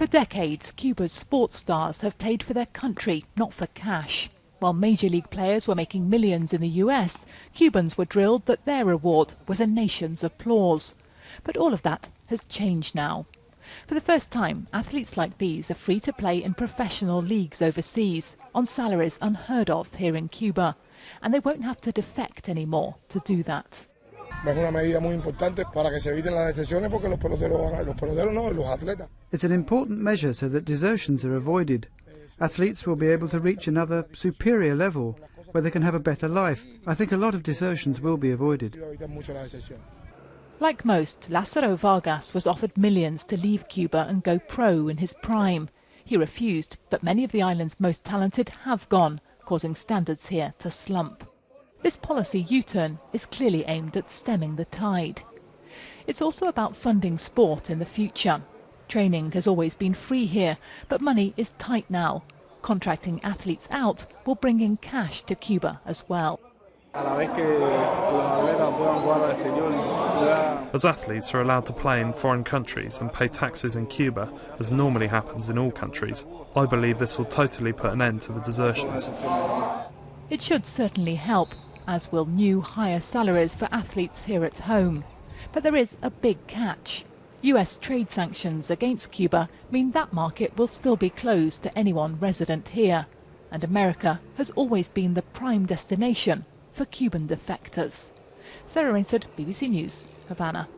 For decades, Cuba's sports stars have played for their country, not for cash. While Major League players were making millions in the US, Cubans were drilled that their reward was a nation's applause. But all of that has changed now. For the first time, athletes like these are free to play in professional leagues overseas, on salaries unheard of here in Cuba. And they won't have to defect anymore to do that. It's an important measure so that desertions are avoided. Athletes will be able to reach another superior level where they can have a better life. I think a lot of desertions will be avoided. Like most, Lázaro Vargas was offered millions to leave Cuba and go pro in his prime. He refused, but many of the island's most talented have gone, causing standards here to slump. This policy U-turn is clearly aimed at stemming the tide. It's also about funding sport in the future. Training has always been free here, but money is tight now. Contracting athletes out will bring in cash to Cuba as well. As athletes are allowed to play in foreign countries and pay taxes in Cuba, as normally happens in all countries, I believe this will totally put an end to the desertions. It should certainly help, as will new higher salaries for athletes here at home. But there is a big catch. US trade sanctions against Cuba mean that market will still be closed to anyone resident here. And America has always been the prime destination for Cuban defectors. Sarah Rainsford, BBC News, Havana.